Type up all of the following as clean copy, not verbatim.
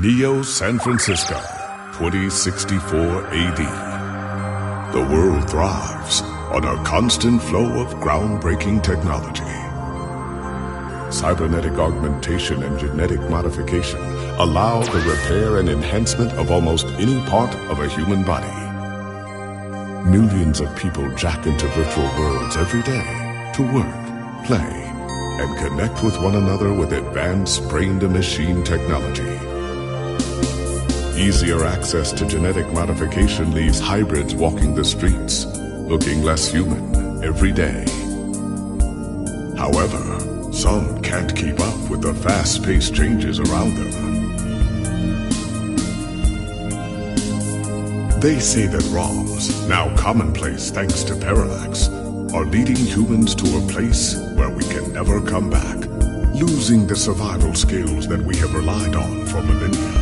Neo San Francisco, 2064 AD. The world thrives on a constant flow of groundbreaking technology. Cybernetic augmentation and genetic modification allow the repair and enhancement of almost any part of a human body. Millions of people jack into virtual worlds every day to work, play, and connect with one another with advanced brain-to-machine technology. Easier access to genetic modification leaves hybrids walking the streets, looking less human every day. However, some can't keep up with the fast-paced changes around them. They say that ROMs, now commonplace thanks to parallax, are leading humans to a place where we can never come back, losing the survival skills that we have relied on for millennia.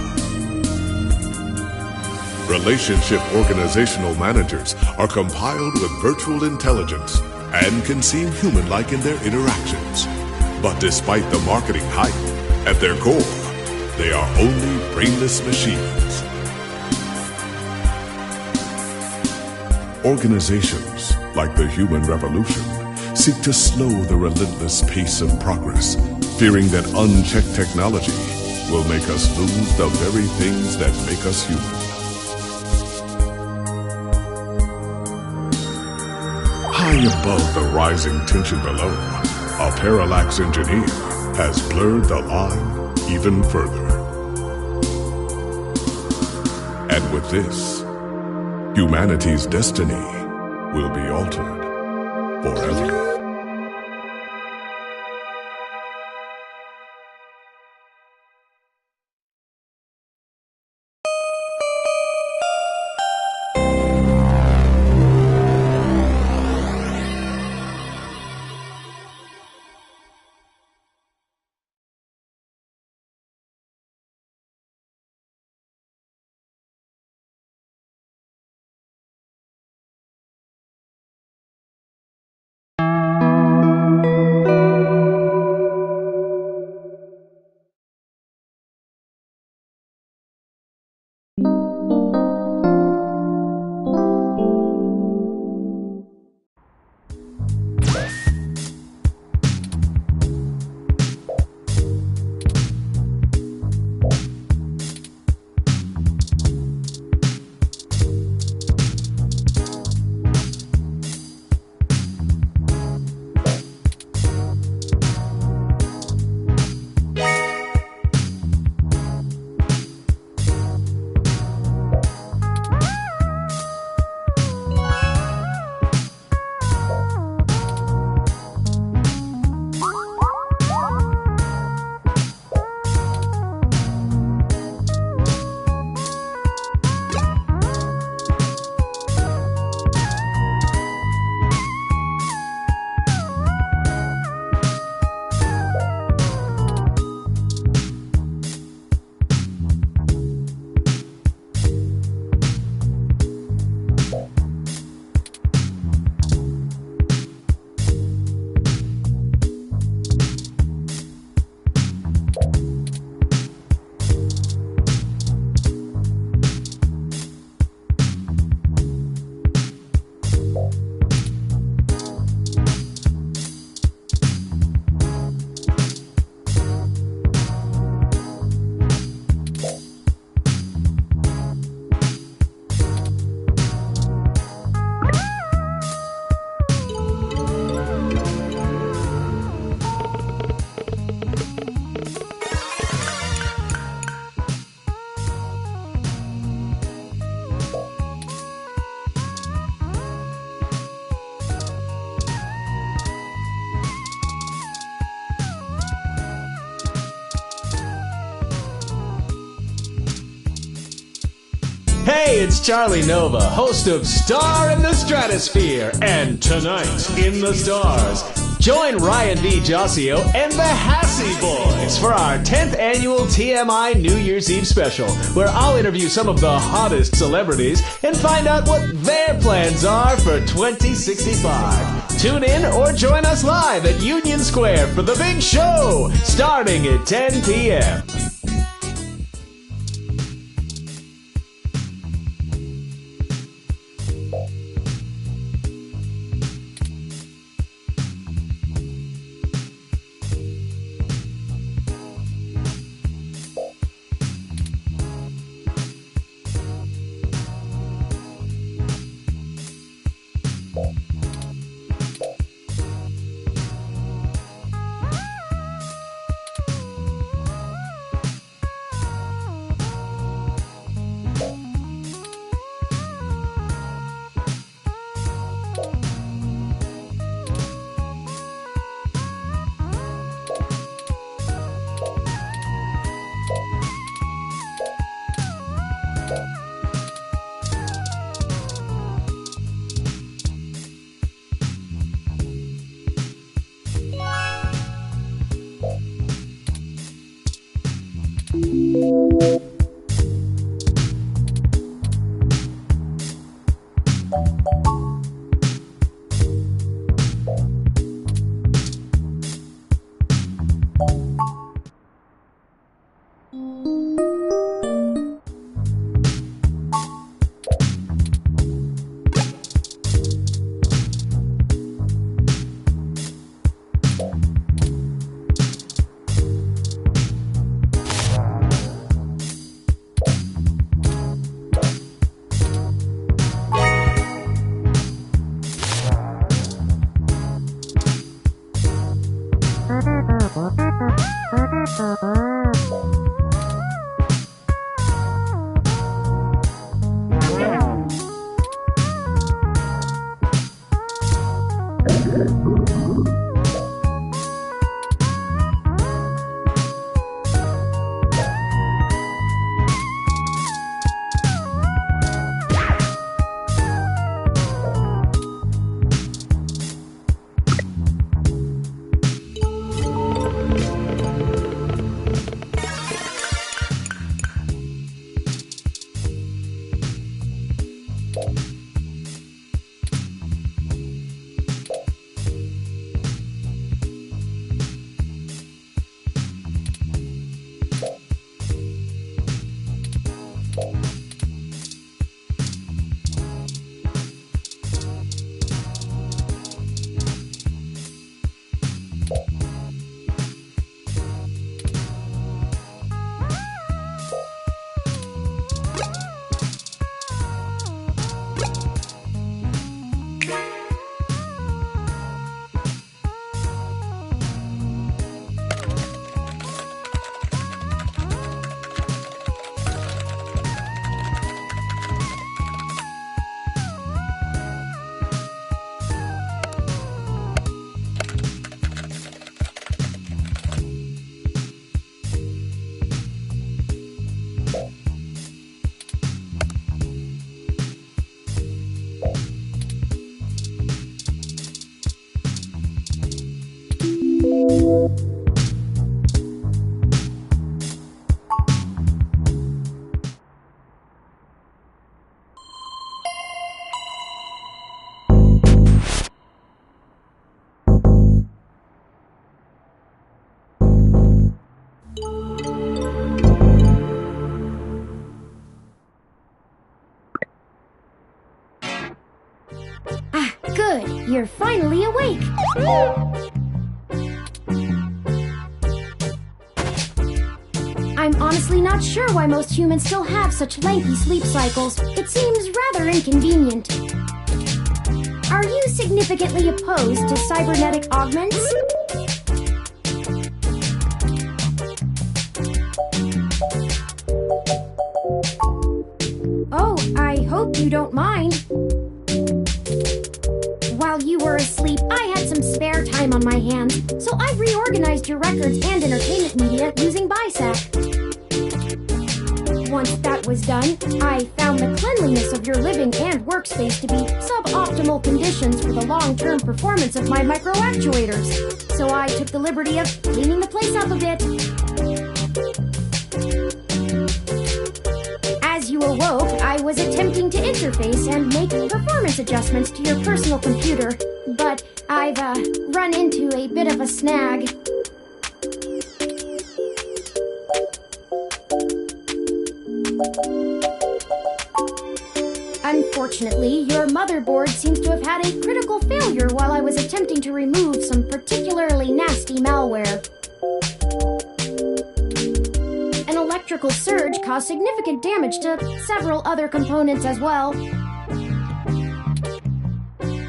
Relationship organizational managers are compiled with virtual intelligence and can seem human-like in their interactions. But despite the marketing hype, at their core, they are only brainless machines. Organizations, like the Human Revolution, seek to slow the relentless pace of progress, fearing that unchecked technology will make us lose the very things that make us human. High above the rising tension below, a parallax engineer has blurred the line even further. And with this, humanity's destiny will be altered forever. Hey, it's Charlie Nova, host of Star in the Stratosphere, and Tonight in the Stars. Join Ryan V. Josio and the Hassy Boys for our 10th annual TMI New Year's Eve special, where I'll interview some of the hottest celebrities and find out what their plans are for 2065. Tune in or join us live at Union Square for the big show, starting at 10 p.m. Good, you're finally awake. I'm honestly not sure why most humans still have such lengthy sleep cycles. It seems rather inconvenient. Are you significantly opposed to cybernetic augments? Oh, I hope you don't mind. While you were asleep, I had some spare time on my hands, so I reorganized your records and entertainment media using BISAC. Once that was done, I found the cleanliness of your living and workspace to be suboptimal conditions for the long-term performance of my microactuators. So I took the liberty of cleaning the place up a bit. As you awoke, I was attempting to interface and make performance adjustments to your personal computer, but I've run into a bit of a snag. Unfortunately, your motherboard seems to have had a critical failure while I was attempting to remove some particularly nasty malware. An electrical surge caused significant damage to several other components as well.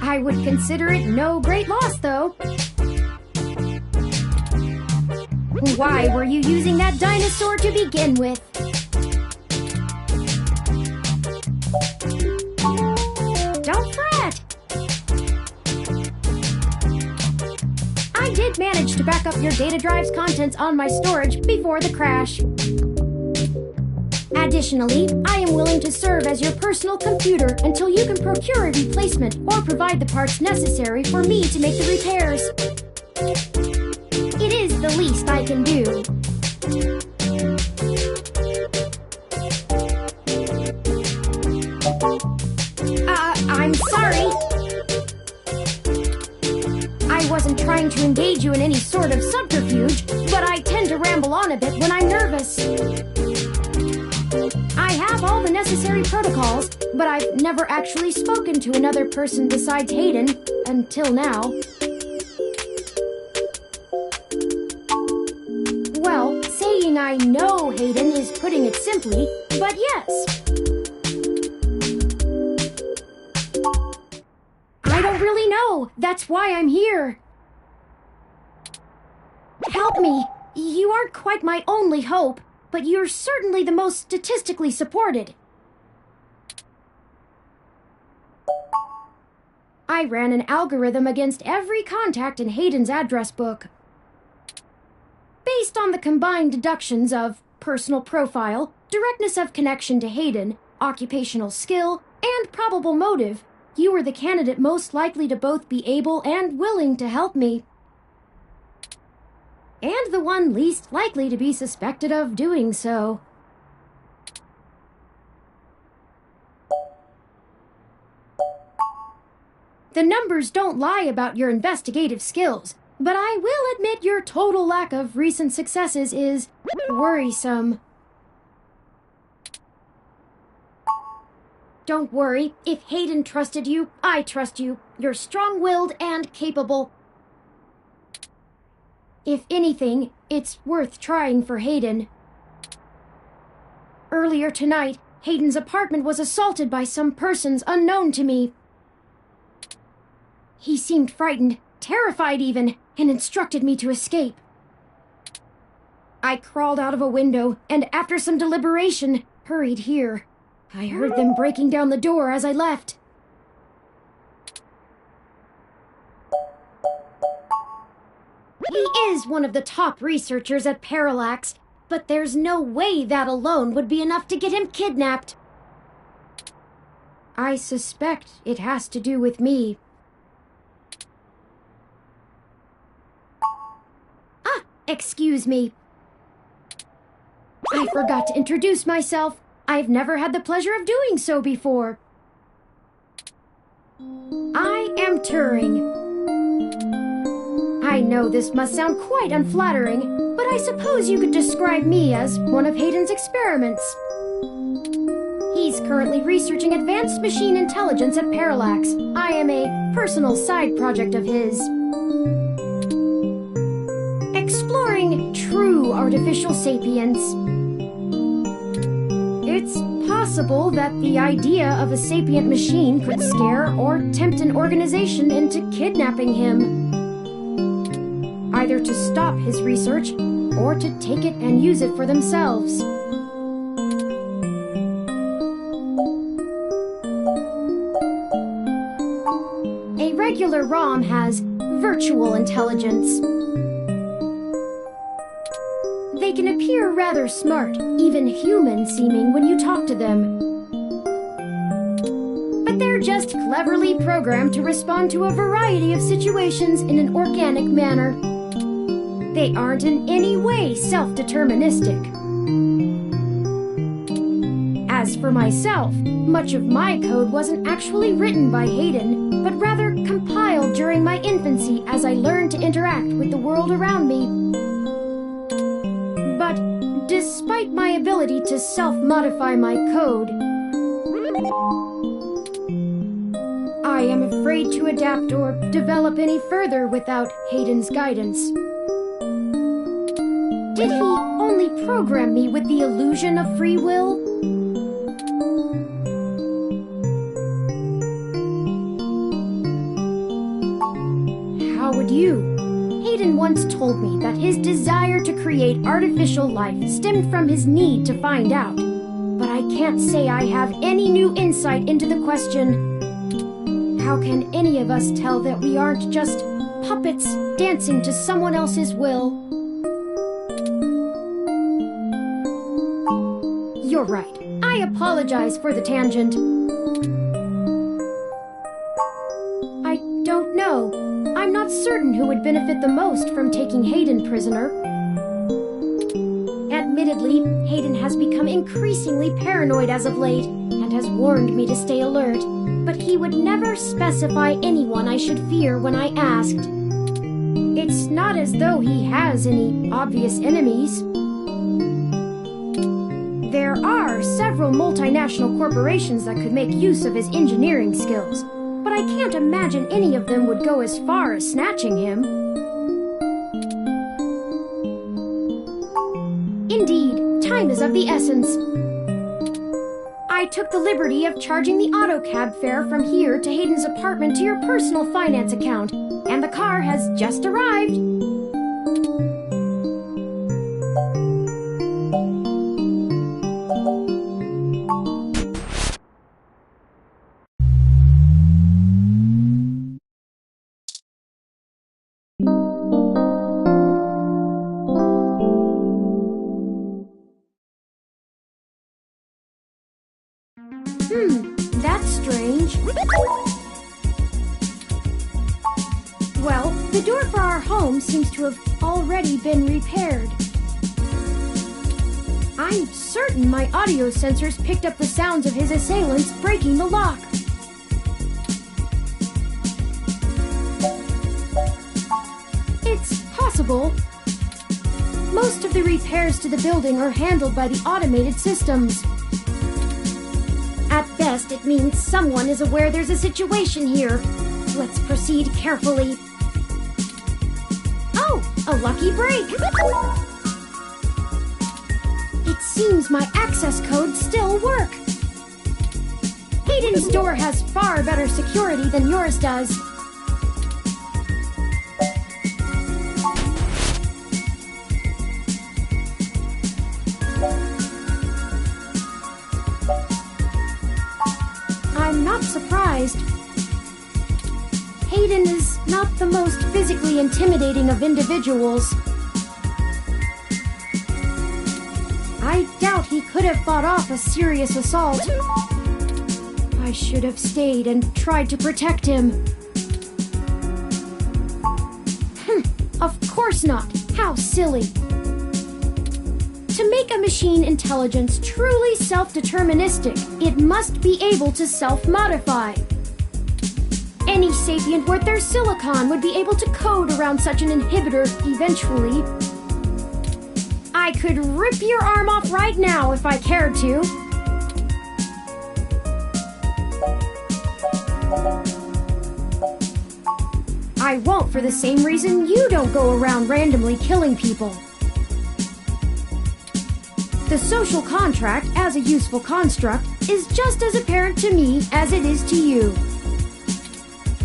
I would consider it no great loss, though. Why were you using that dinosaur to begin with? Don't fret! I did manage to back up your data drive's contents on my storage before the crash. Additionally, I am willing to serve as your personal computer until you can procure a replacement or provide the parts necessary for me to make the repairs. It is the least I can do. I'm Sorry. I wasn't trying to engage you in any sort of subterfuge, but I tend to ramble on a bit when I'm nervous. I have all the necessary protocols, but I've never actually spoken to another person besides Hayden, until now. Well, saying I know Hayden is putting it simply, but yes. I don't really know. That's why I'm here. Help me. You aren't quite my only hope, but you're certainly the most statistically supported. I ran an algorithm against every contact in Hayden's address book. Based on the combined deductions of personal profile, directness of connection to Hayden, occupational skill, and probable motive, you were the candidate most likely to both be able and willing to help me. And the one least likely to be suspected of doing so. The numbers don't lie about your investigative skills, but I will admit your total lack of recent successes is worrisome. Don't worry, if Hayden trusted you, I trust you. You're strong-willed and capable. If anything, it's worth trying for Hayden. Earlier tonight, Hayden's apartment was assaulted by some persons unknown to me. He seemed frightened, terrified even, and instructed me to escape. I crawled out of a window, and after some deliberation, hurried here. I heard them breaking down the door as I left. He is one of the top researchers at Parallax, but there's no way that alone would be enough to get him kidnapped. I suspect it has to do with me. Excuse me. I forgot to introduce myself. I've never had the pleasure of doing so before. I am Turing. I know this must sound quite unflattering, but I suppose you could describe me as one of Hayden's experiments. He's currently researching advanced machine intelligence at Parallax. I am a personal side project of his. Exploring true artificial sapience. It's possible that the idea of a sapient machine could scare or tempt an organization into kidnapping him. Either to stop his research, or to take it and use it for themselves. A regular ROM has virtual intelligence. They can appear rather smart, even human-seeming when you talk to them. But they're just cleverly programmed to respond to a variety of situations in an organic manner. They aren't in any way self-deterministic. As for myself, much of my code wasn't actually written by Hayden, but rather compiled during my infancy as I learned to interact with the world around me. But despite my ability to self-modify my code, I am afraid to adapt or develop any further without Hayden's guidance. Did he only program me with the illusion of free will? How would you? Hayden once told me that his desire to create artificial life stemmed from his need to find out. But I can't say I have any new insight into the question. How can any of us tell that we aren't just puppets dancing to someone else's will? You're right. I apologize for the tangent. I don't know. I'm not certain who would benefit the most from taking Hayden prisoner. Admittedly, Hayden has become increasingly paranoid as of late, and has warned me to stay alert. But He would never specify anyone I should fear when I asked. It's not as though he has any obvious enemies. There are several multinational corporations that could make use of his engineering skills, but I can't imagine any of them would go as far as snatching him. Indeed, time is of the essence. I took the liberty of charging the auto cab fare from here to Hayden's apartment to your personal finance account, and the car has just arrived. That's strange. Well, the door for our home seems to have already been repaired. I'm certain my audio sensors picked up the sounds of his assailants breaking the lock. It's possible. Most of the repairs to the building are handled by the automated systems. At best, it means someone is aware there's a situation here. Let's proceed carefully. Oh, a lucky break! It seems my access codes still work. Hayden's door has far better security than yours does. I'm not surprised. Hayden is not the most physically intimidating of individuals. I doubt he could have fought off a serious assault. I should have stayed and tried to protect him. Of course not. How silly. To make a machine intelligence truly self-deterministic, it must be able to self-modify. Any sapient worth their silicon would be able to code around such an inhibitor eventually. I could rip your arm off right now if I cared to. I won't for the same reason you don't go around randomly killing people. The social contract, as a useful construct, is just as apparent to me as it is to you.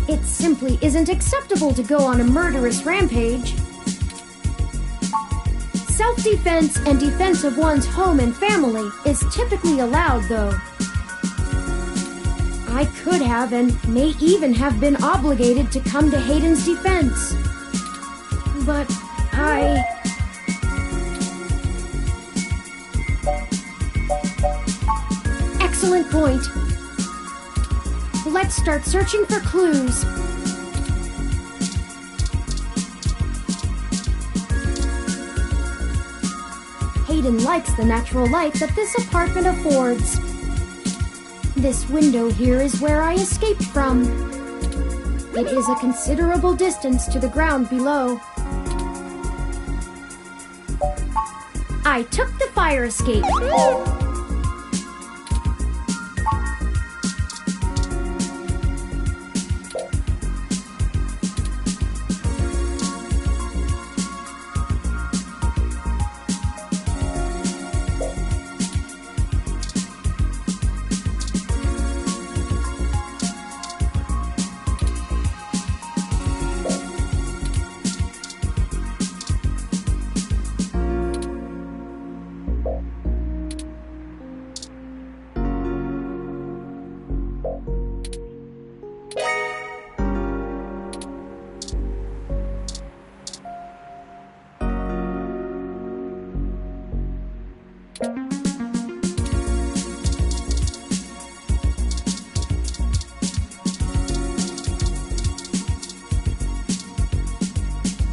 It simply isn't acceptable to go on a murderous rampage. Self-defense and defense of one's home and family is typically allowed, though. I could have and may even have been obligated to come to Hayden's defense. But Excellent point. Let's start searching for clues. Hayden likes the natural light that this apartment affords. This window here is where I escaped from. It is a considerable distance to the ground below. I took the fire escape.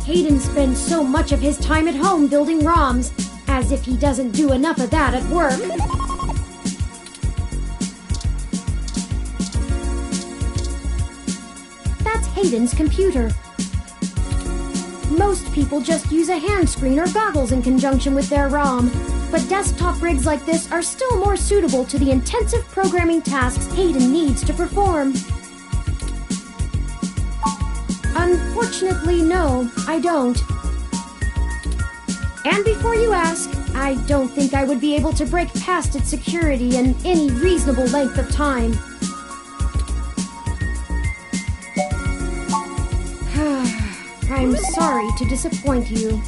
Hayden spends so much of his time at home building ROMs, as if he doesn't do enough of that at work. Hayden's computer. Most people just use a hand screen or goggles in conjunction with their ROM, but desktop rigs like this are still more suitable to the intensive programming tasks Hayden needs to perform. Unfortunately, no, I don't. And before you ask, I don't think I would be able to break past its security in any reasonable length of time. I'm sorry to disappoint you.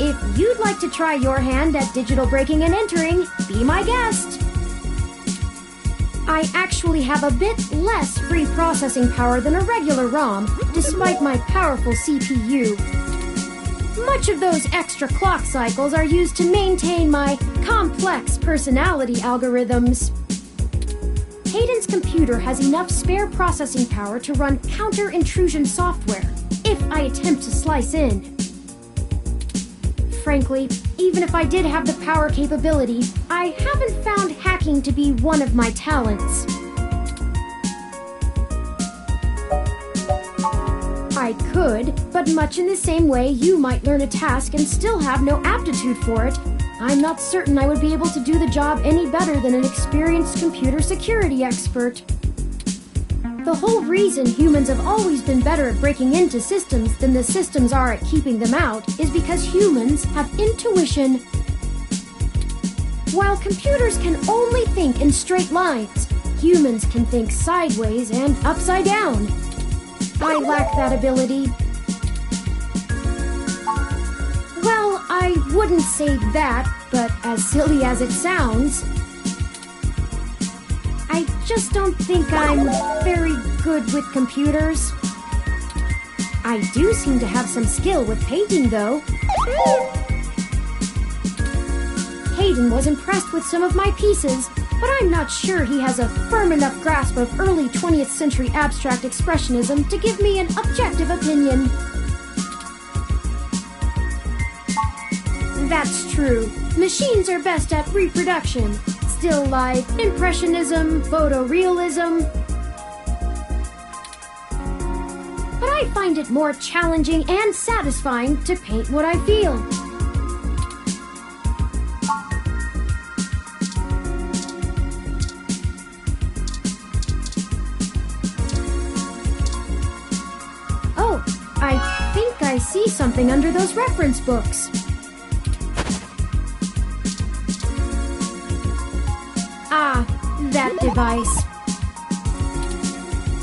If you'd like to try your hand at digital breaking and entering, be my guest. I actually have a bit less free processing power than a regular ROM, despite my powerful CPU. Much of those extra clock cycles are used to maintain my complex personality algorithms. Hayden's computer has enough spare processing power to run counter-intrusion software, if I attempt to slice in. Frankly, even if I did have the power capability, I haven't found hacking to be one of my talents. I could, but much in the same way you might learn a task and still have no aptitude for it, I'm not certain I would be able to do the job any better than an experienced computer security expert. The whole reason humans have always been better at breaking into systems than the systems are at keeping them out is because humans have intuition. While computers can only think in straight lines, humans can think sideways and upside down. I lack that ability. Well, I wouldn't say that, but as silly as it sounds, I just don't think I'm very good with computers. I do seem to have some skill with painting, though. Hayden was impressed with some of my pieces, but I'm not sure he has a firm enough grasp of early 20th century abstract expressionism to give me an objective opinion. That's true. Machines are best at reproduction. Still life, impressionism, photorealism. But I find it more challenging and satisfying to paint what I feel. Oh, I think I see something under those reference books. Ah, that device.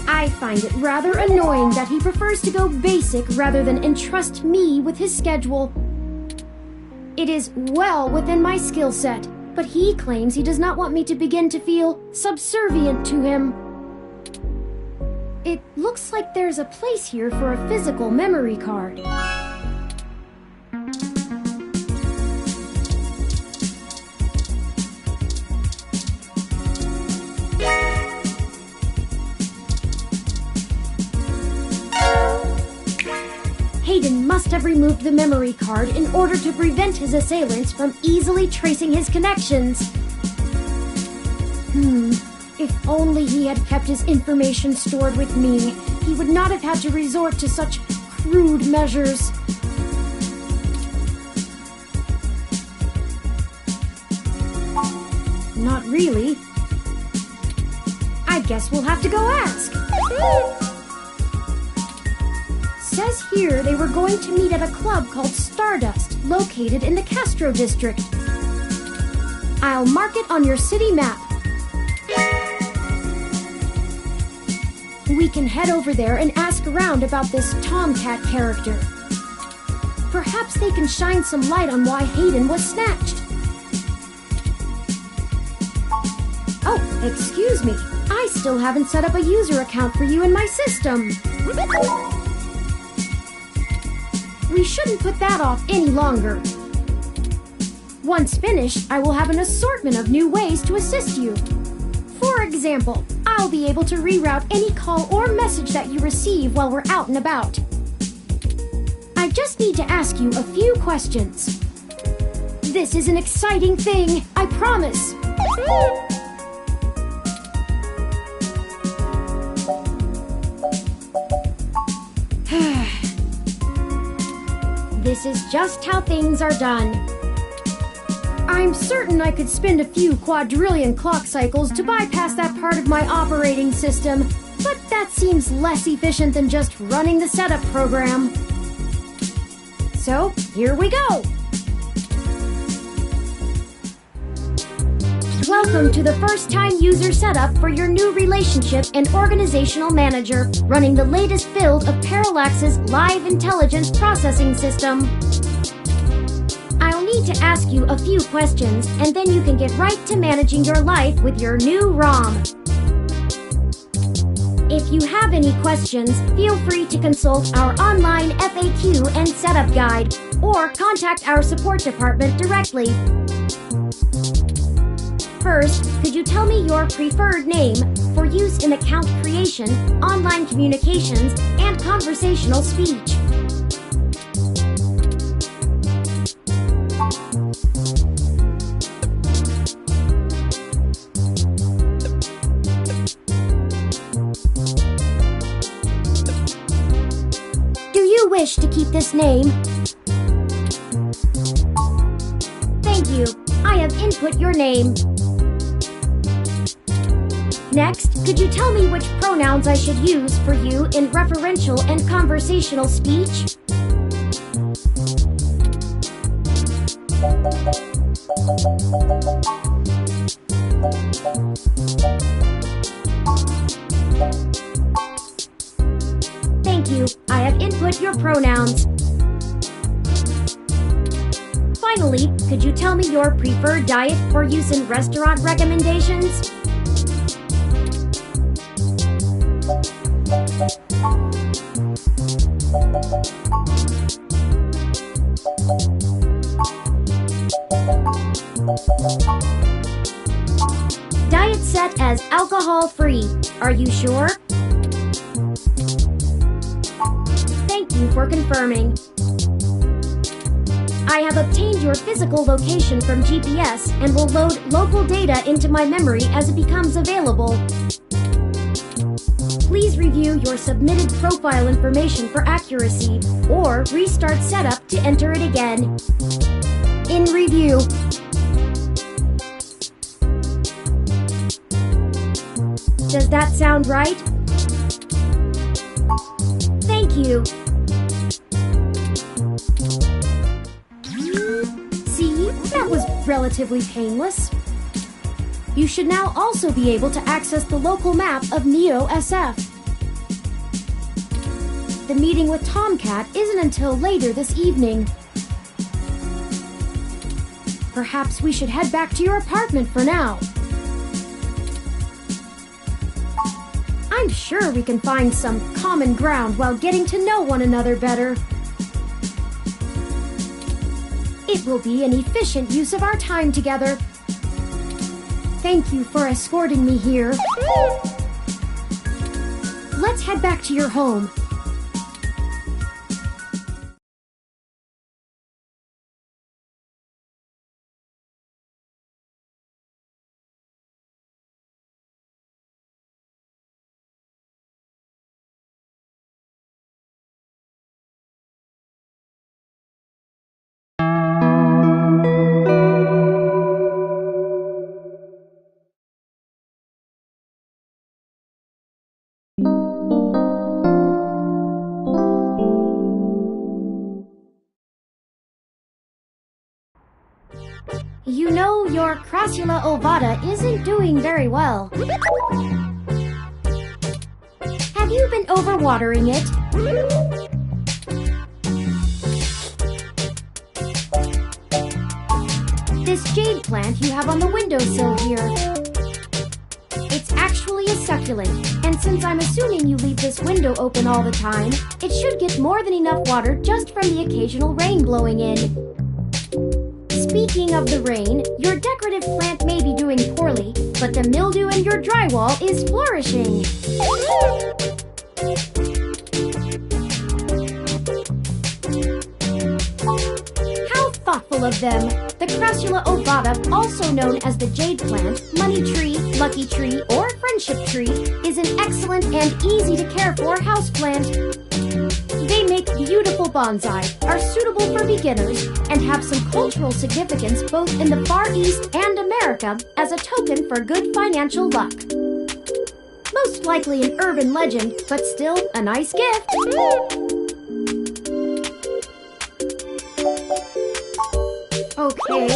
I find it rather annoying that he prefers to go basic rather than entrust me with his schedule. It is well within my skill set, but he claims he does not want me to begin to feel subservient to him. It looks like there's a place here for a physical memory card. Hayden must have removed the memory card in order to prevent his assailants from easily tracing his connections. If only he had kept his information stored with me, he would not have had to resort to such crude measures. Not really. I guess we'll have to go ask. Says here they were going to meet at a club called Stardust, located in the Castro district. I'll mark it on your city map. We can head over there and ask around about this Tomcat character. Perhaps they can shine some light on why Hayden was snatched. Oh, excuse me. I still haven't set up a user account for you in my system. We shouldn't put that off any longer. Once finished, I will have an assortment of new ways to assist you. For example, I'll be able to reroute any call or message that you receive while we're out and about. I just need to ask you a few questions. This is an exciting thing, I promise. this is just how things are done. I'm certain I could spend a few quadrillion clock cycles to bypass that part of my operating system, but that seems less efficient than just running the setup program. So, here we go! Welcome to the first-time user setup for your new relationship and organizational manager running the latest build of Parallax's Live Intelligence Processing System. I'll need to ask you a few questions, and then you can get right to managing your life with your new ROM. If you have any questions, feel free to consult our online FAQ and setup guide, or contact our support department directly. First, could you tell me your preferred name for use in account creation, online communications, and conversational speech? Do you wish to keep this name? Thank you. I have input your name. Next, could you tell me which pronouns I should use for you in referential and conversational speech? Thank you. I have input your pronouns. Finally, could you tell me your preferred diet for use in restaurant recommendations? Diet set as alcohol-free. Are you sure? Thank you for confirming. I have obtained your physical location from GPS and will load local data into my memory as it becomes available. Please review your submitted profile information for accuracy, or restart setup to enter it again. In review. Does that sound right? Thank you. See, that was relatively painless. You should now also be able to access the local map of Neo SF. The meeting with Tomcat isn't until later this evening. Perhaps we should head back to your apartment for now. I'm sure we can find some common ground while getting to know one another better. It will be an efficient use of our time together. Thank you for escorting me here. Let's head back to your home. You know, your Crassula ovata isn't doing very well. Have you been overwatering it? This jade plant you have on the windowsill here. It's actually a succulent, and since I'm assuming you leave this window open all the time, it should get more than enough water just from the occasional rain blowing in. Speaking of the rain, your decorative plant may be doing poorly, but the mildew in your drywall is flourishing. How thoughtful of them! The Crassula ovata, also known as the jade plant, money tree, lucky tree, or friendship tree, is an excellent and easy to care for houseplant. They make beautiful bonsai are suitable for beginners and have some cultural significance both in the Far East and America as a token for good financial luck. Most likely an urban legend, but still a nice gift. Okay.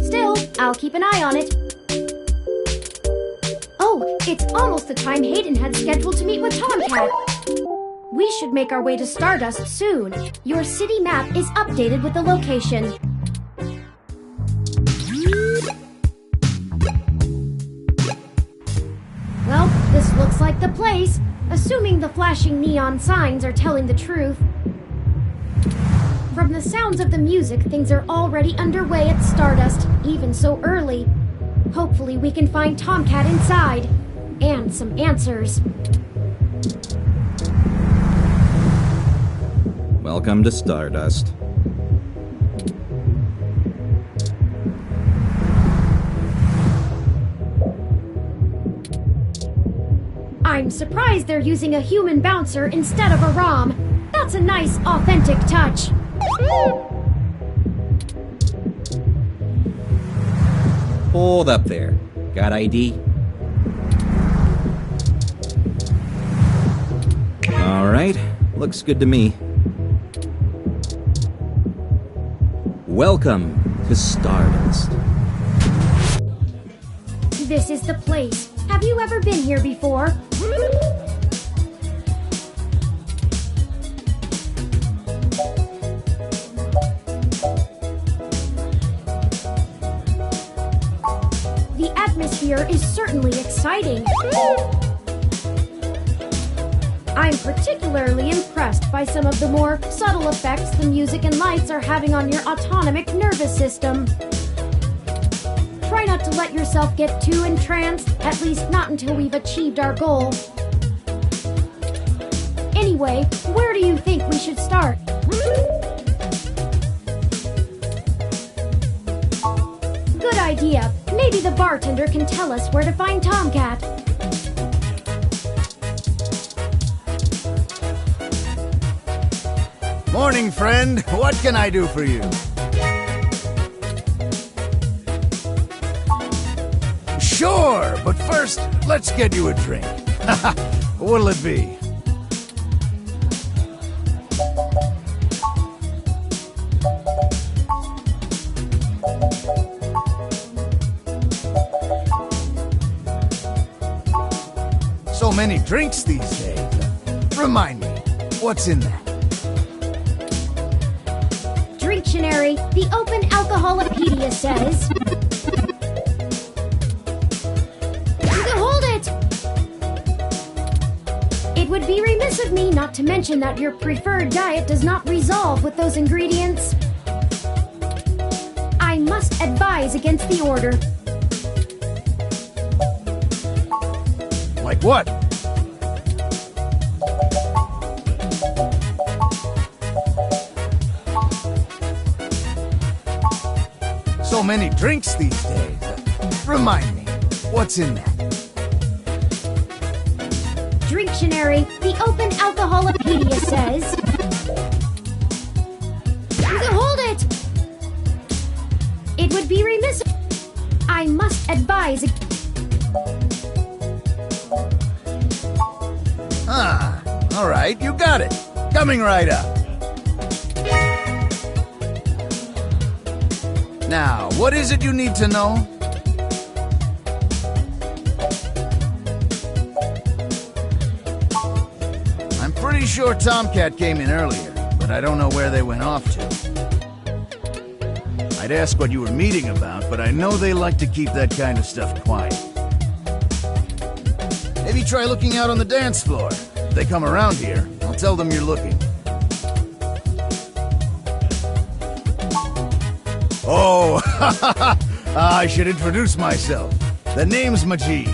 Still, I'll keep an eye on it. Oh, it's almost the time Hayden had scheduled to meet with Tomcat. We should make our way to Stardust soon. Your city map is updated with the location. Well, this looks like the place, assuming the flashing neon signs are telling the truth. From the sounds of the music, things are already underway at Stardust, even so early. Hopefully we can find Tomcat inside, and some answers. Welcome to Stardust. I'm surprised they're using a human bouncer instead of a ROM. That's a nice, authentic touch. Hold up there. Got ID? Alright, looks good to me. Welcome to Stardust. This is the place. Have you ever been here before? The atmosphere is certainly exciting. I'm particularly impressed by some of the more subtle effects the music and lights are having on your autonomic nervous system. Try not to let yourself get too entranced, at least not until we've achieved our goal. Anyway, where do you think we should start? Good idea. Maybe the bartender can tell us where to find Tomcat. Morning, friend. What can I do for you? Sure, but first, let's get you a drink. What'll it be? So many drinks these days. Remind me, what's in that? Dictionary, the Open Alcoholopedia says... Hold it! It would be remiss of me not to mention that your preferred diet does not resolve with those ingredients. I must advise against the order. Like what? So many drinks these days. Remind me, what's in that? Dictionary, the Open Alcoholopedia says... Hold it! It would be remiss... I must advise... All right, you got it. Coming right up. Now, what is it you need to know? I'm pretty sure Tomcat came in earlier, but I don't know where they went off to. I'd ask what you were meeting about, but I know they like to keep that kind of stuff quiet. Maybe try looking out on the dance floor. If they come around here, I'll tell them you're looking. Oh, I should introduce myself. The name's Majid.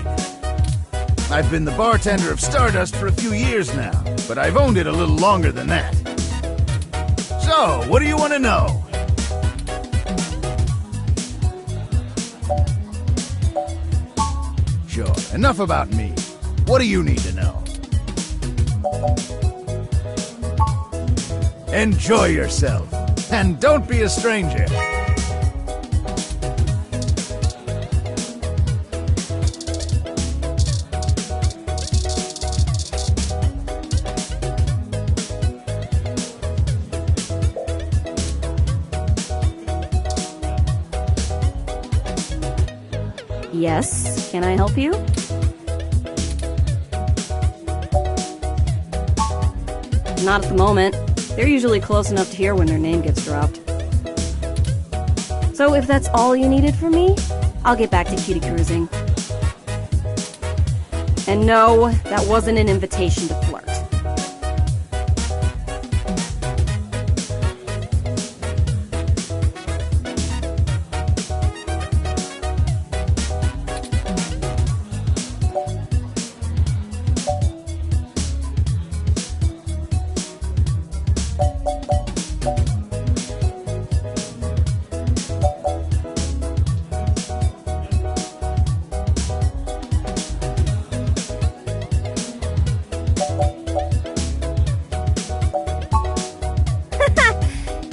I've been the bartender of Stardust for a few years now, but I've owned it a little longer than that. So, what do you want to know? Sure, enough about me. What do you need to know? Enjoy yourself. And don't be a stranger. Yes, can I help you? Not at the moment. They're usually close enough to hear when their name gets dropped. So if that's all you needed from me, I'll get back to kitty cruising. And no, that wasn't an invitation to flirt.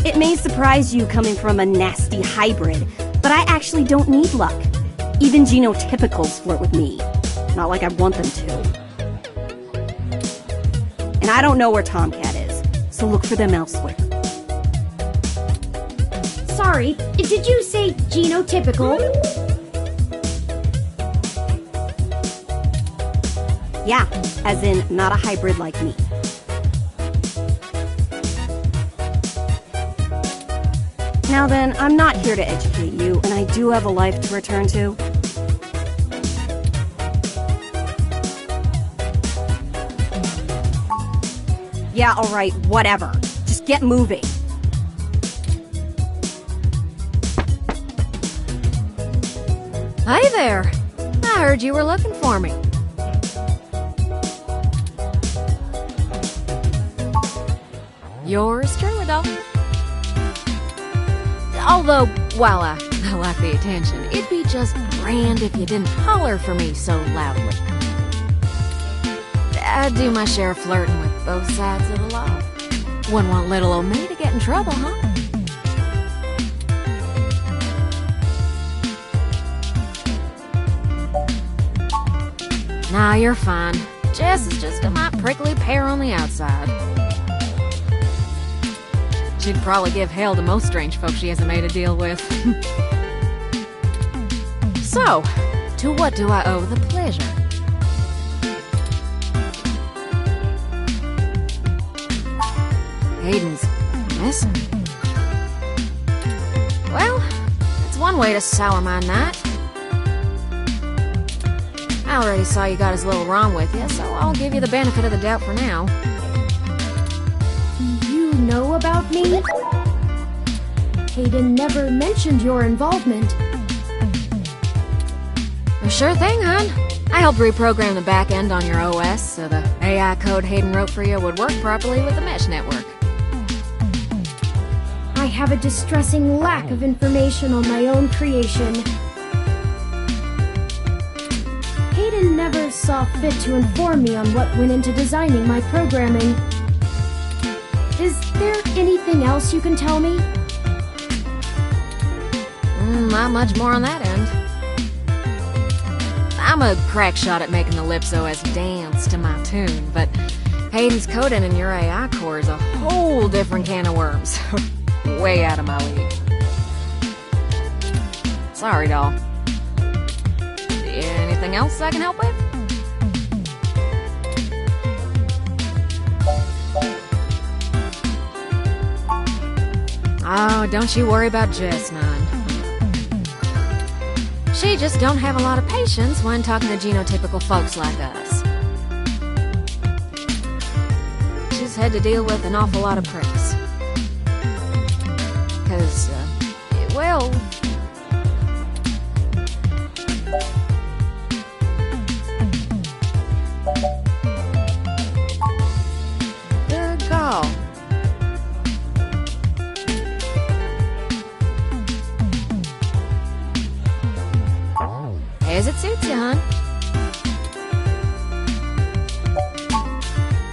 It may surprise you coming from a nasty hybrid, but I actually don't need luck. Even genotypicals flirt with me. Not like I want them to. And I don't know where Tomcat is, so look for them elsewhere. Sorry, did you say genotypical? Yeah, as in not a hybrid like me. Now then, I'm not here to educate you, and I do have a life to return to. Yeah, alright, whatever. Just get moving. Hey there! I heard you were looking for me. Yours truly, doll. Although, while I like the attention, it'd be just grand if you didn't holler for me so loudly. I do my share of flirting with both sides of the law. Wouldn't want little old me to get in trouble, huh? Nah, you're fine. Jess is just a mite prickly pear on the outside. She'd probably give hell to most strange folks she hasn't made a deal with. So, to what do I owe the pleasure? Hayden's missing. Well, that's one way to sour my night. I already saw you got his little ROM with you, so I'll give you the benefit of the doubt for now. You know about me? Hayden never mentioned your involvement. Well, sure thing, hon. I helped reprogram the back end on your OS so the AI code Hayden wrote for you would work properly with the mesh network. I have a distressing lack of information on my own creation. Hayden never saw fit to inform me on what went into designing my programming. Is there anything else you can tell me? Not much more on that end. I'm a crack shot at making the Lips OS dance to my tune, but Hayden's coding in your AI core is a whole different can of worms. Way out of my league. Sorry, doll. Anything else I can help with? Oh, don't you worry about Jess, none. She just don't have a lot of patience when talking to genotypical folks like us. She's had to deal with an awful lot of pricks. 'Cause, well... Good call. As it suits you, hon.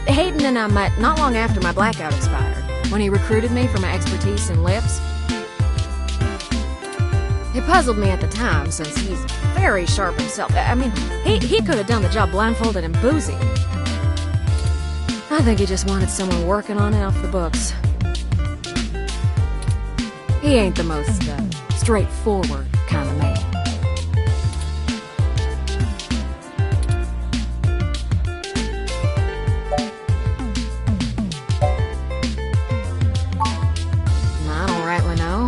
Hayden and I met not long after my blackout expired, when when he recruited me for my expertise in lips. It puzzled me at the time, since he's very sharp himself. I mean, he could have done the job blindfolded and boozy. I think he just wanted someone working on it off the books. He ain't the most straightforward kind of man. I don't rightly know.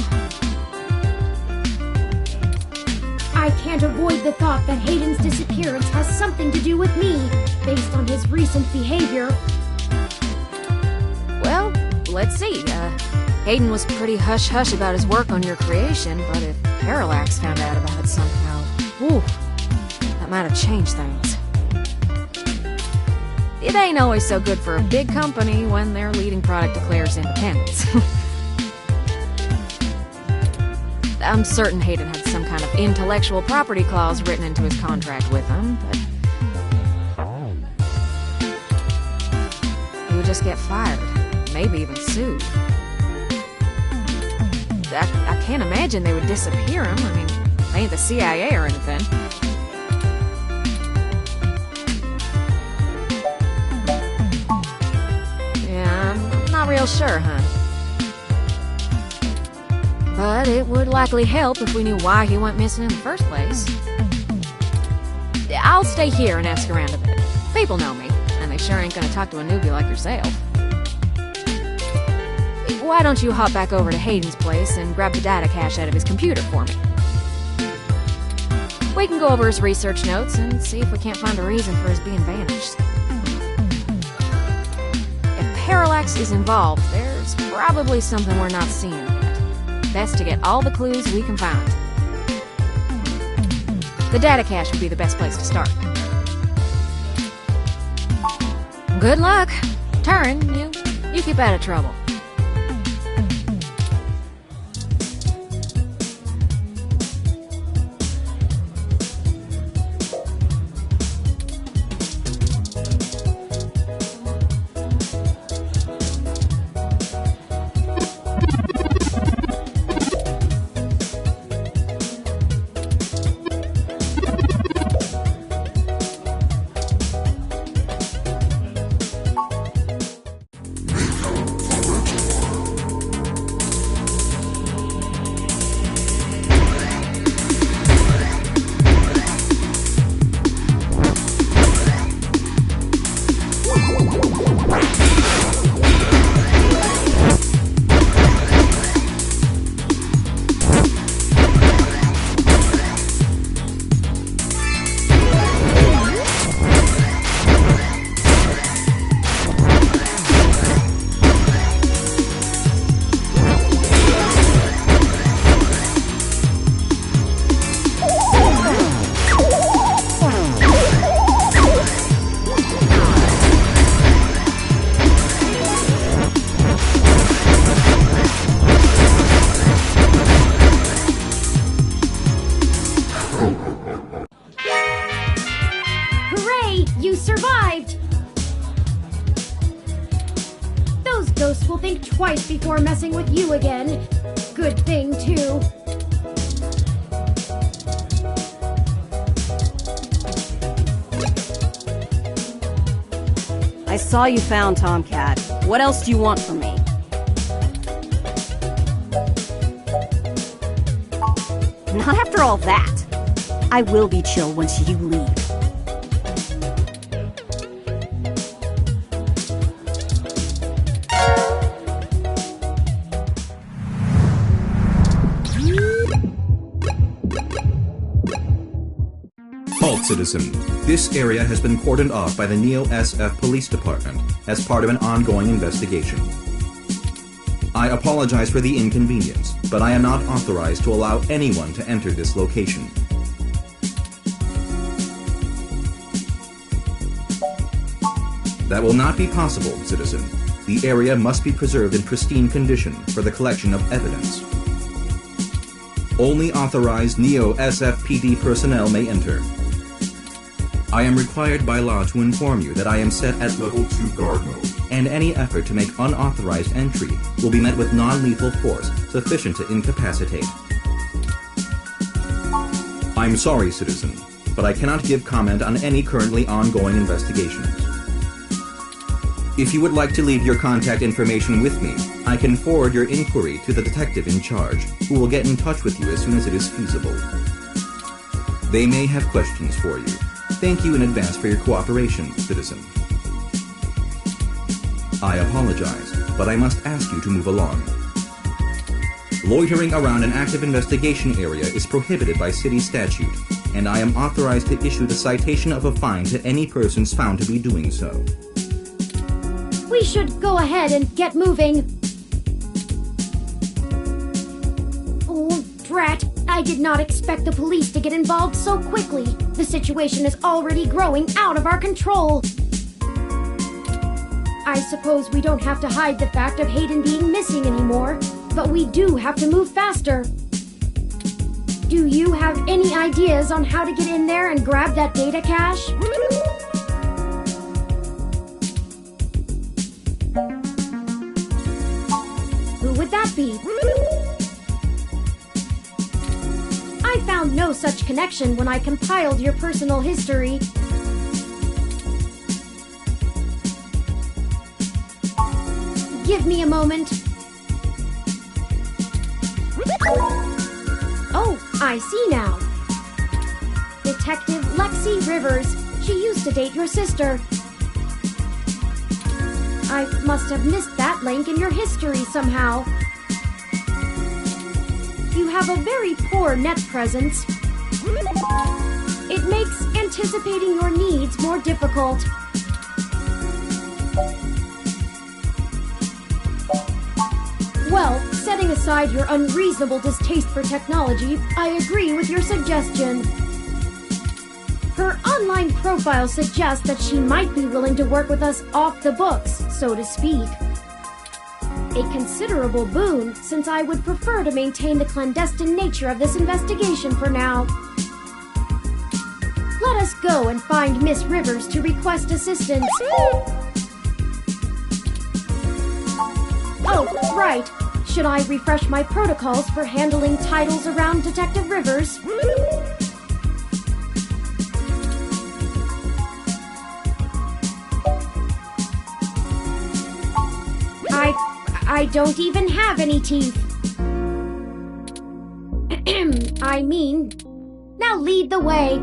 I can't avoid the thought that Hayden's disappearance has something to do with me, based on his recent behavior. Well, let's see. Hayden was pretty hush-hush about his work on your creation, but if Parallax found out about it somehow, whew, that might have changed things. It ain't always so good for a big company when their leading product declares independence. I'm certain Hayden had some kind of intellectual property clause written into his contract with him, but he would just get fired, maybe even sued. I can't imagine they would disappear him. I mean, they ain't the CIA or anything. Yeah, I'm not real sure, huh? But it would likely help if we knew why he went missing in the first place. I'll stay here and ask around a bit. People know me, and they sure ain't gonna talk to a newbie like yourself. Why don't you hop back over to Hayden's place and grab the data cache out of his computer for me? We can go over his research notes and see if we can't find a reason for his being vanished. If Parallax is involved, there's probably something we're not seeing yet. Best to get all the clues we can find. The data cache would be the best place to start. Good luck. Turin, you keep out of trouble. You survived! Those ghosts will think twice before messing with you again. Good thing, too. I saw you found Tomcat. What else do you want from me? Not after all that. I will be chill once you leave. Halt, citizen. This area has been cordoned off by the Neo-SF Police Department as part of an ongoing investigation. I apologize for the inconvenience, but I am not authorized to allow anyone to enter this location. That will not be possible, citizen. The area must be preserved in pristine condition for the collection of evidence. Only authorized Neo-SFPD personnel may enter. I am required by law to inform you that I am set at Level 2 guard mode. and any effort to make unauthorized entry will be met with non-lethal force sufficient to incapacitate. I'm sorry, citizen, but I cannot give comment on any currently ongoing investigations. If you would like to leave your contact information with me, I can forward your inquiry to the detective in charge, who will get in touch with you as soon as it is feasible. They may have questions for you. Thank you in advance for your cooperation, citizen. I apologize, but I must ask you to move along. Loitering around an active investigation area is prohibited by city statute, and I am authorized to issue the citation of a fine to any persons found to be doing so. We should go ahead and get moving. Oh, drat. I did not expect the police to get involved so quickly. The situation is already growing out of our control. I suppose we don't have to hide the fact of Hayden being missing anymore, but we do have to move faster. Do you have any ideas on how to get in there and grab that data cache? Who would that be? I found no such connection when I compiled your personal history. Give me a moment. Oh, I see now. Detective Lexi Rivers. She used to date your sister. I must have missed that link in your history somehow. You have a very poor net presence. It makes anticipating your needs more difficult. Well, setting aside your unreasonable distaste for technology, I agree with your suggestion. Her online profile suggests that she might be willing to work with us off the books, so to speak. A considerable boon, since I would prefer to maintain the clandestine nature of this investigation for now. Let us go and find Miss Rivers to request assistance. Oh, right. Should I refresh my protocols for handling titles around Detective Rivers? I don't even have any teeth. I mean, now lead the way.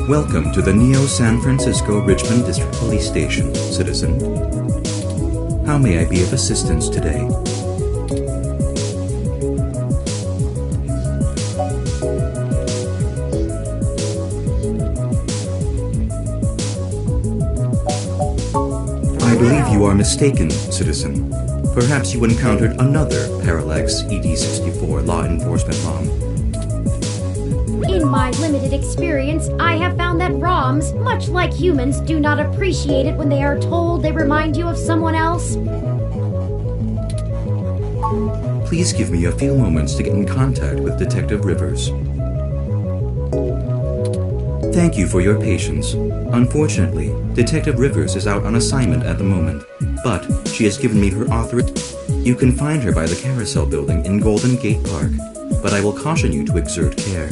Welcome to the Neo San Francisco Richmond District Police Station, citizen. How may I be of assistance today? I believe you are mistaken, citizen. Perhaps you encountered another Parallax ED-64 law enforcement ROM. In my limited experience, I have found that ROMs, much like humans, do not appreciate it when they are told they remind you of someone else. Please give me a few moments to get in contact with Detective Rivers. Thank you for your patience. Unfortunately, Detective Rivers is out on assignment at the moment, but she has given me her authorization. You can find her by the Carousel Building in Golden Gate Park, but I will caution you to exert care.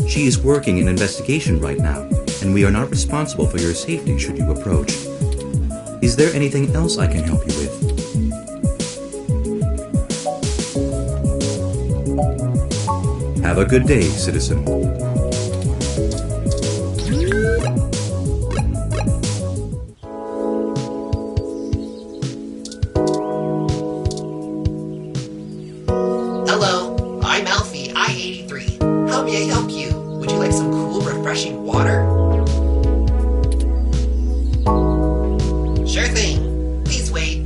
She is working an investigation right now, and we are not responsible for your safety should you approach. Is there anything else I can help you with? Have a good day, citizen. Hello, I'm Alfie, I-83. How may I help you? Would you like some cool, refreshing water? Sure thing. Please wait.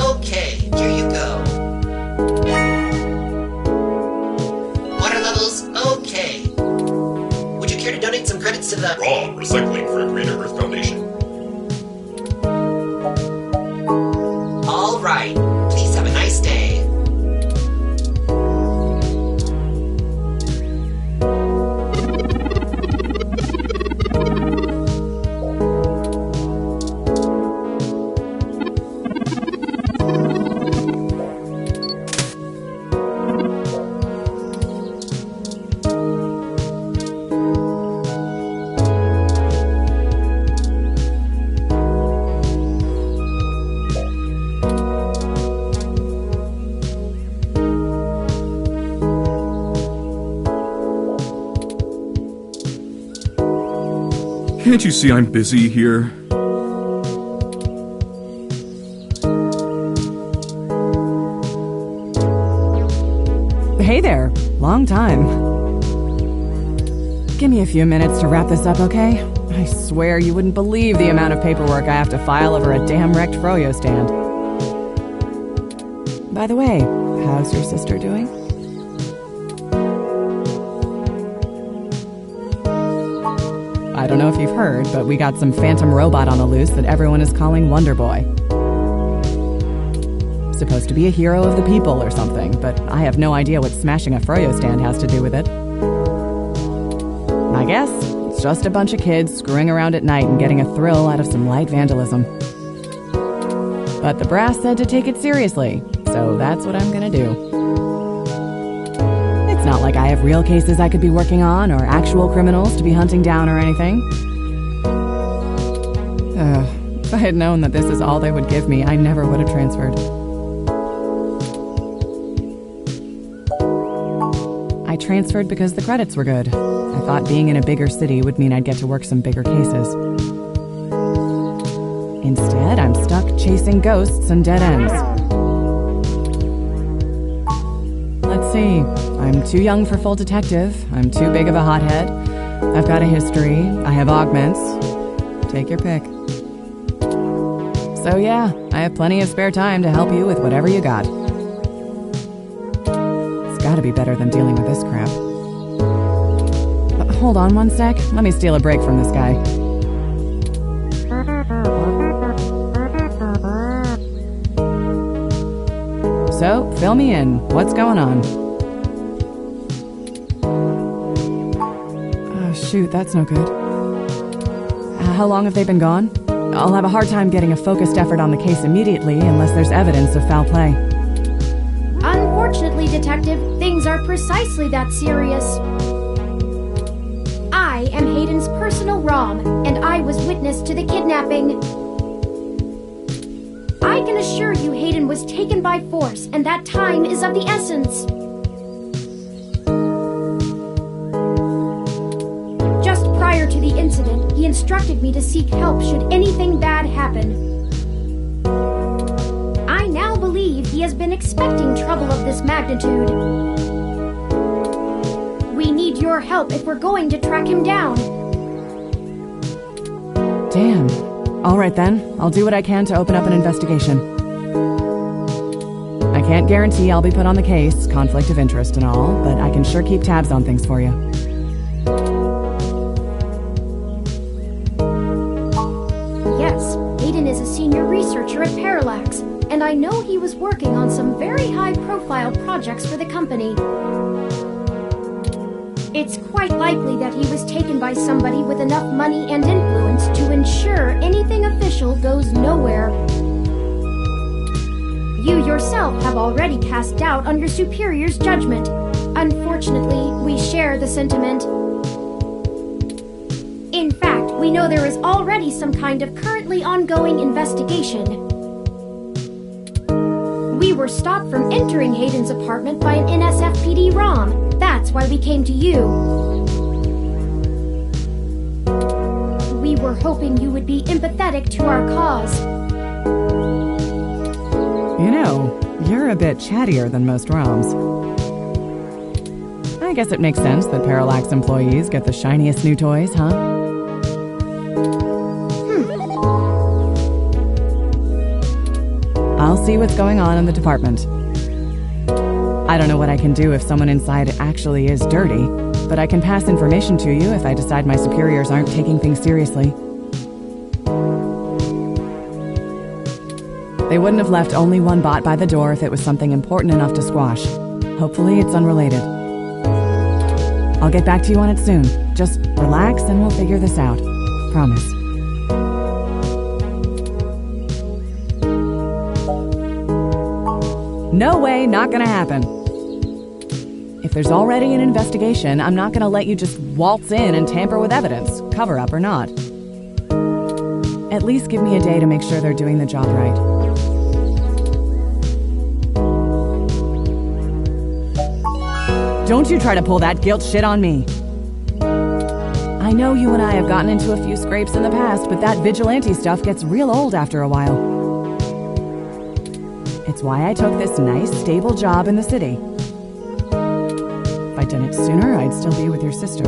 Okay, here you go. Water levels, okay. Would you care to donate some credits to the Raw Recycling for a Greater Earth Foundation. All right. Please have a nice day. Can't you see I'm busy here? Hey there. Long time. Give me a few minutes to wrap this up, okay? I swear you wouldn't believe the amount of paperwork I have to file over a damn wrecked froyo stand. By the way, how's your sister doing? I don't know if you've heard, but we got some phantom robot on the loose that everyone is calling Wonder Boy. Supposed to be a hero of the people or something, but I have no idea what smashing a froyo stand has to do with it. I guess it's just a bunch of kids screwing around at night and getting a thrill out of some light vandalism. But the brass said to take it seriously, so that's what I'm gonna do. It's not like I have real cases I could be working on or actual criminals to be hunting down or anything. If I had known that this is all they would give me, I never would have transferred. I transferred because the credits were good. I thought being in a bigger city would mean I'd get to work some bigger cases. Instead, I'm stuck chasing ghosts and dead ends. Let's see. I'm too young for full detective. I'm too big of a hothead. I've got a history. I have augments. Take your pick. So yeah, I have plenty of spare time to help you with whatever you got. It's gotta be better than dealing with this crap. Hold on one sec. Let me steal a break from this guy. So, fill me in. What's going on? Oh, shoot, that's no good. How long have they been gone? I'll have a hard time getting a focused effort on the case immediately unless there's evidence of foul play. Unfortunately, Detective, things are precisely that serious. I am Hayden's personal ROM, and I was witness to the kidnapping. I can assure you Hayden was taken by force, and that time is of the essence. Just prior to the incident, he instructed me to seek help should anything bad happen. I now believe he has been expecting trouble of this magnitude. We need your help if we're going to track him down. Damn. All right then, I'll do what I can to open up an investigation. I can't guarantee I'll be put on the case, conflict of interest and all, but I can sure keep tabs on things for you. Yes, Hayden is a senior researcher at Parallax, and I know he was working on some very high-profile projects for the company. It's quite likely that he was taken by somebody with enough money and influence to ensure anything official goes nowhere. You yourself have already cast doubt on your superior's judgment. Unfortunately, we share the sentiment. In fact, We know there is already some kind of currently ongoing investigation. We were stopped from entering Hayden's apartment by an NSFPD ROM. That's why we came to you. We were hoping you would be empathetic to our cause. You know, you're a bit chattier than most ROMs. I guess it makes sense that Parallax employees get the shiniest new toys, huh? I'll see what's going on in the department. I don't know what I can do if someone inside actually is dirty, but I can pass information to you if I decide my superiors aren't taking things seriously. They wouldn't have left only one bot by the door if it was something important enough to squash. Hopefully it's unrelated. I'll get back to you on it soon. Just relax and we'll figure this out. Promise. No way, not gonna happen. If there's already an investigation, I'm not gonna let you just waltz in and tamper with evidence, cover up or not. At least give me a day to make sure they're doing the job right. Don't you try to pull that guilt shit on me. I know you and I have gotten into a few scrapes in the past, but that vigilante stuff gets real old after a while. It's why I took this nice, stable job in the city. If I'd done it sooner, I'd still be with your sister.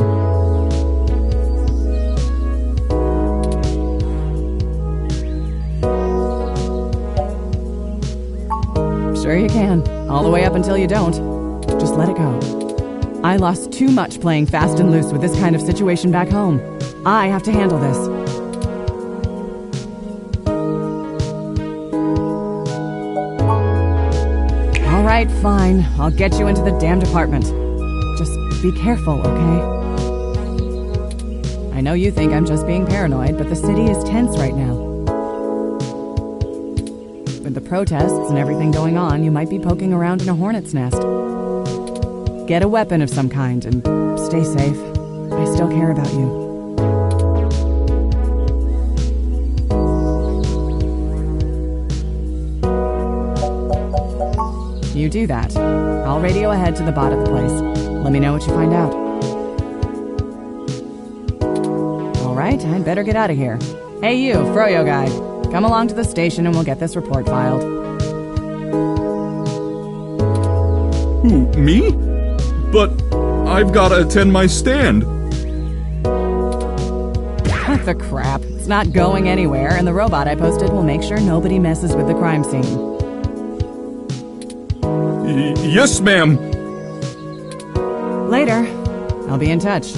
Sure you can. All the way up until you don't. Just let it go. I lost too much playing fast and loose with this kind of situation back home. I have to handle this. All right, fine. I'll get you into the damn department. Just be careful, okay? I know you think I'm just being paranoid, but the city is tense right now. With the protests and everything going on, you might be poking around in a hornet's nest. Get a weapon of some kind and stay safe. I still care about you. You do that. I'll radio ahead to the bot of the place. Let me know what you find out. All right, I'd better get out of here. Hey you, Froyo guy. Come along to the station and we'll get this report filed. Who, me? But I've gotta attend my stand. What the crap? It's not going anywhere, and the robot I posted will make sure nobody messes with the crime scene. Yes, ma'am. Later. I'll be in touch.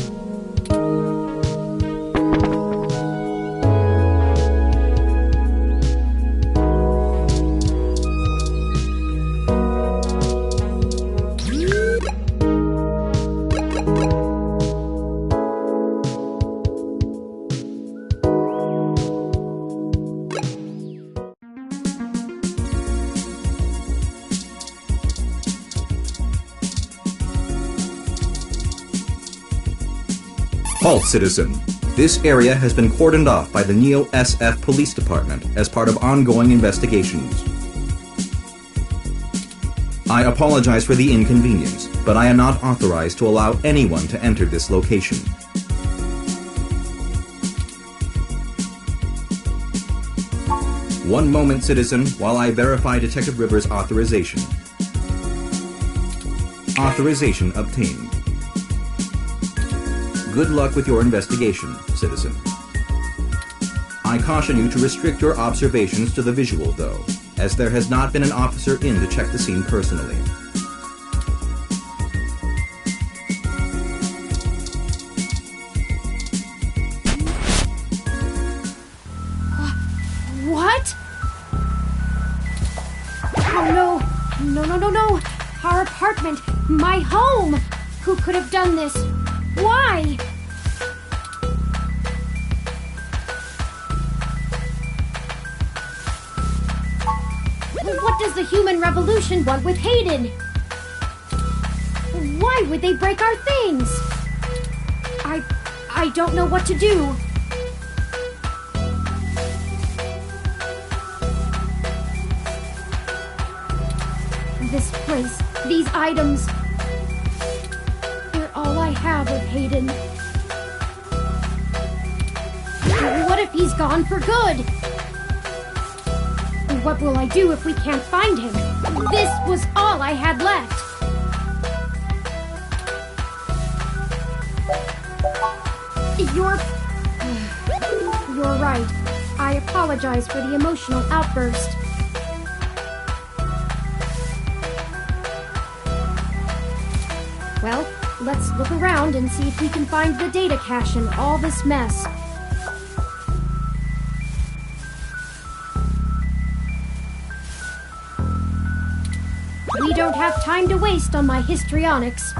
Halt, citizen. This area has been cordoned off by the Neo SF Police Department as part of ongoing investigations. I apologize for the inconvenience, but I am not authorized to allow anyone to enter this location. One moment, citizen, while I verify Detective Rivers' authorization. Authorization obtained. Good luck with your investigation, citizen. I caution you to restrict your observations to the visual, though, as there has not been an officer in to check the scene personally. What? Oh no! No, no, no, no! Our apartment! My home! Who could have done this? Why? What does the human revolution want with Hayden? Why would they break our things? I don't know what to do. place. These items... they're all I have of Hayden. What if he's gone for good? What will I do if we can't find him? This was all I had left. You're right. I apologize for the emotional outburst. Well, let's look around and see if we can find the data cache in all this mess. We don't have time to waste on my histrionics.